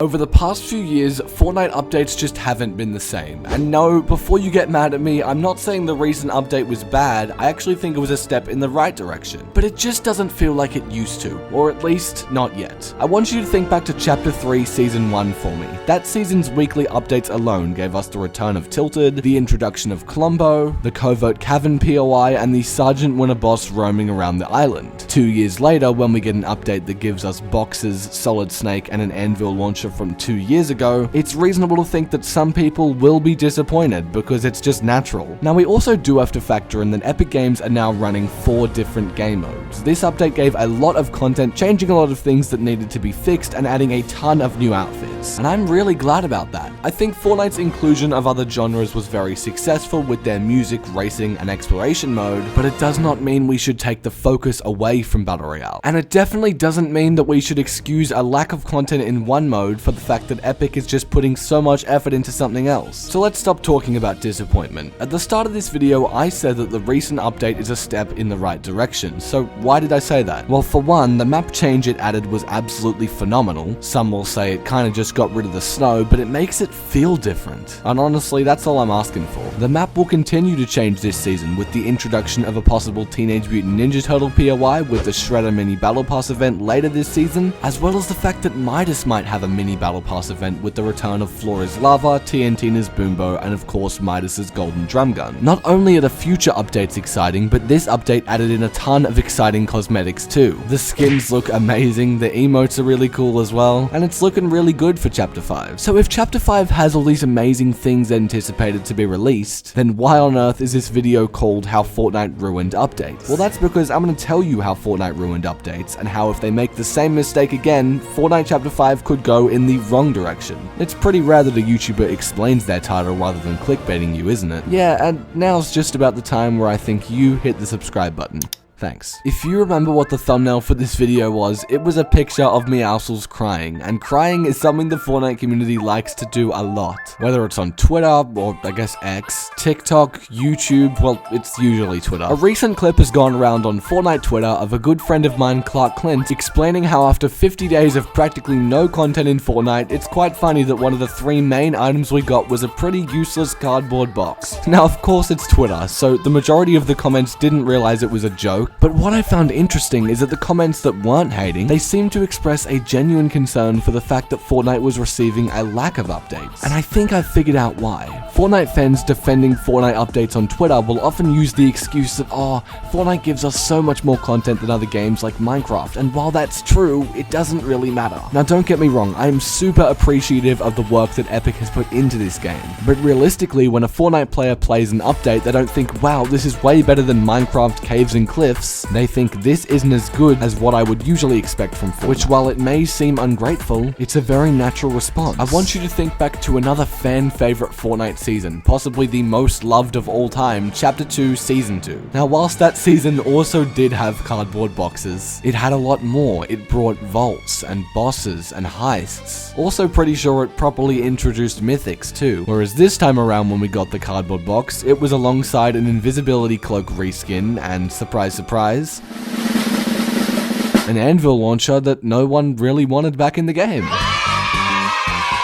Over the past few years, Fortnite updates just haven't been the same. And no, before you get mad at me, I'm not saying the recent update was bad, I actually think it was a step in the right direction. But it just doesn't feel like it used to, or at least, not yet. I want you to think back to Chapter 3, Season 1 for me. That season's weekly updates alone gave us the return of Tilted, the introduction of Columbo, the Covert Cavern POI, and the Sergeant Winter boss roaming around the island. 2 years later, when we get an update that gives us boxes, Solid Snake, and an Anvil launcher from 2 years ago, it's reasonable to think that some people will be disappointed because it's just natural. Now we also do have to factor in that Epic Games are now running 4 different game modes. This update gave a lot of content, changing a lot of things that needed to be fixed and adding a ton of new outfits. And I'm really glad about that. I think Fortnite's inclusion of other genres was very successful with their music, racing, and exploration mode, but it does not mean we should take the focus away from Battle Royale. And it definitely doesn't mean that we should excuse a lack of content in one mode for the fact that Epic is just putting so much effort into something else. So let's stop talking about disappointment. At the start of this video, I said that the recent update is a step in the right direction. So why did I say that? Well, for one, the map change it added was absolutely phenomenal. Some will say it kind of just got rid of the snow, but it makes it feel different. And honestly, that's all I'm asking for. The map will continue to change this season with the introduction of a possible Teenage Mutant Ninja Turtle POI with the Shredder Mini Battle Pass event later this season, as well as the fact that Midas might have a mini Battle Pass event with the return of Flora's Lava, TNTina's Boombo, and of course Midas's Golden Drum Gun. Not only are the future updates exciting, but this update added in a ton of exciting cosmetics too. The skins look amazing, the emotes are really cool as well, and it's looking really good for Chapter 5. So if Chapter 5 has all these amazing things anticipated to be released, then why on earth is this video called How Fortnite Ruined Updates? Well, that's because I'm going to tell you how Fortnite ruined updates, and how if they make the same mistake again, Fortnite Chapter 5 could go in the wrong direction. It's pretty rare that a YouTuber explains their title rather than clickbaiting you, isn't it? Yeah, and now's just about the time where I think you hit the subscribe button. Thanks. If you remember what the thumbnail for this video was, it was a picture of Meowscles crying, and crying is something the Fortnite community likes to do a lot. Whether it's on Twitter, or I guess X, TikTok, YouTube, well, it's usually Twitter. A recent clip has gone around on Fortnite Twitter of a good friend of mine, Clark Clint, explaining how after 50 days of practically no content in Fortnite, it's quite funny that one of the 3 main items we got was a pretty useless cardboard box. Now, of course it's Twitter, so the majority of the comments didn't realize it was a joke. But what I found interesting is that the comments that weren't hating, they seemed to express a genuine concern for the fact that Fortnite was receiving a lack of updates. And I think I've figured out why. Fortnite fans defending Fortnite updates on Twitter will often use the excuse that, oh, Fortnite gives us so much more content than other games like Minecraft, and while that's true, it doesn't really matter. Now don't get me wrong, I am super appreciative of the work that Epic has put into this game, but realistically, when a Fortnite player plays an update, they don't think, wow, this is way better than Minecraft Caves and Cliffs. They think this isn't as good as what I would usually expect from Fortnite. Which, while it may seem ungrateful, it's a very natural response. I want you to think back to another fan favorite Fortnite season, possibly the most loved of all time, Chapter 2, Season 2. Now, whilst that season also did have cardboard boxes, it had a lot more. It brought vaults and bosses and heists. Also pretty sure it properly introduced mythics too. Whereas this time around when we got the cardboard box, it was alongside an invisibility cloak reskin and, surprise surprise, an Anvil launcher that no one really wanted back in the game.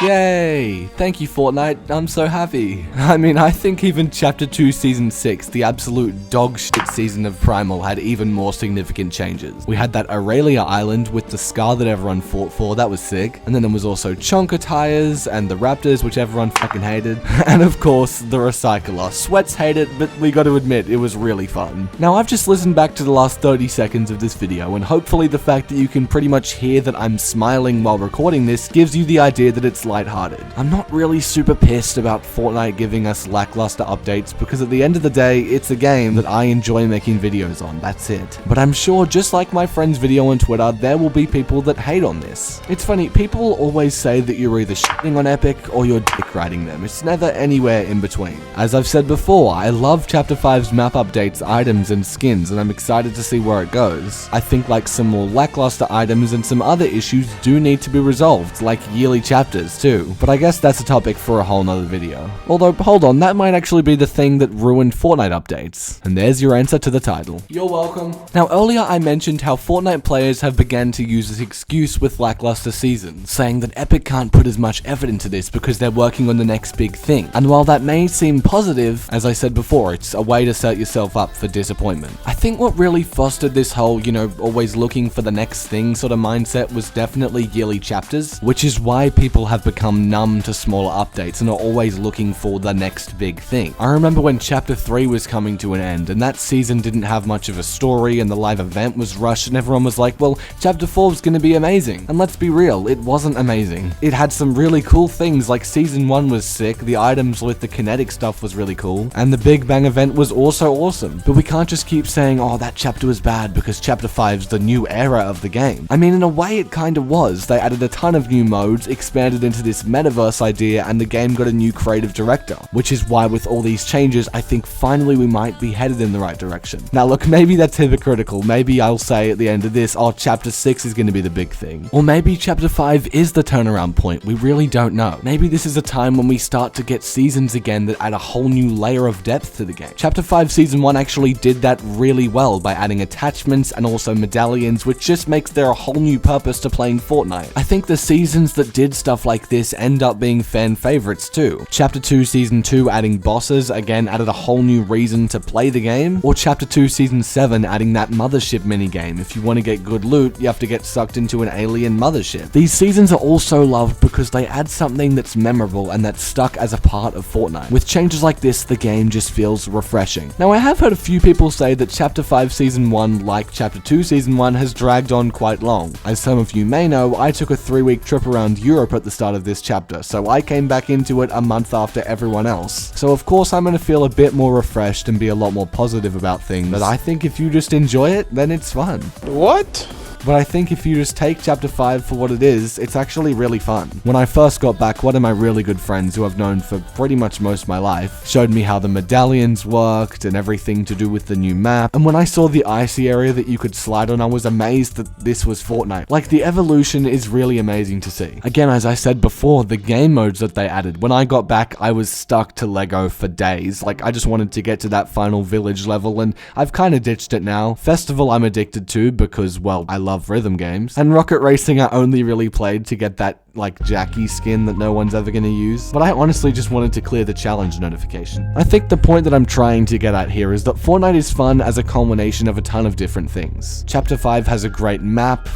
Yay! Thank you, Fortnite. I'm so happy. I mean, I think even Chapter 2 Season 6, the absolute dog shit season of Primal, had even more significant changes. We had that Aurelia Island with the scar that everyone fought for, that was sick. And then there was also Chonka Tires and the Raptors, which everyone fucking hated. And of course, the Recycler. Sweats hate it, but we gotta admit, it was really fun. Now, I've just listened back to the last 30 seconds of this video, and hopefully the fact that you can pretty much hear that I'm smiling while recording this gives you the idea that it's lighthearted. I'm not really super pissed about Fortnite giving us lackluster updates because at the end of the day, it's a game that I enjoy making videos on, that's it. But I'm sure just like my friend's video on Twitter, there will be people that hate on this. It's funny, people always say that you're either shitting on Epic or you're dick riding them. It's never anywhere in between. As I've said before, I love Chapter 5's map updates, items, and skins, and I'm excited to see where it goes. I think like some more lackluster items and some other issues do need to be resolved, like yearly chapters. matters too, but I guess that's a topic for a whole nother video. Although, hold on, that might actually be the thing that ruined Fortnite updates. And there's your answer to the title. You're welcome. Now, earlier I mentioned how Fortnite players have begun to use this excuse with lackluster seasons, saying that Epic can't put as much effort into this because they're working on the next big thing. And while that may seem positive, as I said before, it's a way to set yourself up for disappointment. I think what really fostered this whole, always looking for the next thing sort of mindset was definitely yearly chapters, which is why people have become numb to smaller updates and are always looking for the next big thing. I remember when Chapter 3 was coming to an end, and that season didn't have much of a story, and the live event was rushed, and everyone was like, well, Chapter 4 is gonna be amazing. And let's be real, it wasn't amazing. It had some really cool things, like Season 1 was sick, the items with the kinetic stuff was really cool, and the Big Bang event was also awesome. But we can't just keep saying, oh, that chapter was bad because Chapter 5's the new era of the game. I mean, in a way it kinda was. They added a ton of new modes, expanded into this metaverse idea, and the game got a new creative director, which is why with all these changes, I think finally we might be headed in the right direction. Now look, maybe that's hypocritical. Maybe I'll say at the end of this, oh, Chapter 6 is gonna be the big thing. Or maybe Chapter 5 is the turnaround point. We really don't know. Maybe this is a time when we start to get seasons again that add a whole new layer of depth to the game. Chapter 5 Season 1 actually did that really well by adding attachments and also medallions, which just makes there a whole new purpose to playing Fortnite. I think the seasons that did stuff like this end up being fan favorites too. Chapter 2 Season 2 adding bosses, again added a whole new reason to play the game, or Chapter 2 Season 7 adding that mothership minigame. If you want to get good loot, you have to get sucked into an alien mothership. These seasons are also loved because they add something that's memorable and that's stuck as a part of Fortnite. With changes like this, the game just feels refreshing. Now, I have heard a few people say that Chapter 5 Season 1, like Chapter 2 Season 1, has dragged on quite long. As some of you may know, I took a 3-week trip around Europe at the start of this chapter, so I came back into it a month after everyone else. So of course I'm going to feel a bit more refreshed and be a lot more positive about things, but I think if you just enjoy it, then it's fun. What? But I think if you just take Chapter 5 for what it is, it's actually really fun. When I first got back, one of my really good friends who I've known for pretty much most of my life showed me how the medallions worked and everything to do with the new map. And when I saw the icy area that you could slide on, I was amazed that this was Fortnite. Like, the evolution is really amazing to see. Again, as I said before, the game modes that they added. When I got back, I was stuck to Lego for days. Like, I just wanted to get to that final village level, and I've kind of ditched it now. Festival I'm addicted to because, well, I love rhythm games, and Rocket Racing I only really played to get that like Jackie skin that no one's ever gonna use, but I honestly just wanted to clear the challenge notification. I think the point that I'm trying to get at here is that Fortnite is fun as a culmination of a ton of different things. Chapter 5 has a great map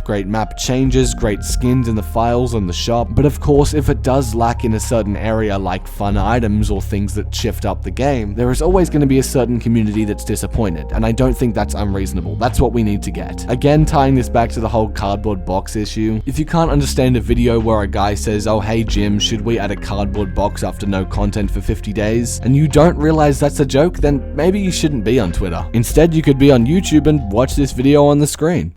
changes, great skins in the files on the shop, but of course if it does lack in a certain area like fun items or things that shift up the game, there is always going to be a certain community that's disappointed, and I don't think that's unreasonable. That's what we need to get. Again, tying this back to the whole cardboard box issue, if you can't understand a video where a guy says, oh hey Jim, should we add a cardboard box after no content for 50 days? And you don't realize that's a joke, then maybe you shouldn't be on Twitter. Instead, you could be on YouTube and watch this video on the screen.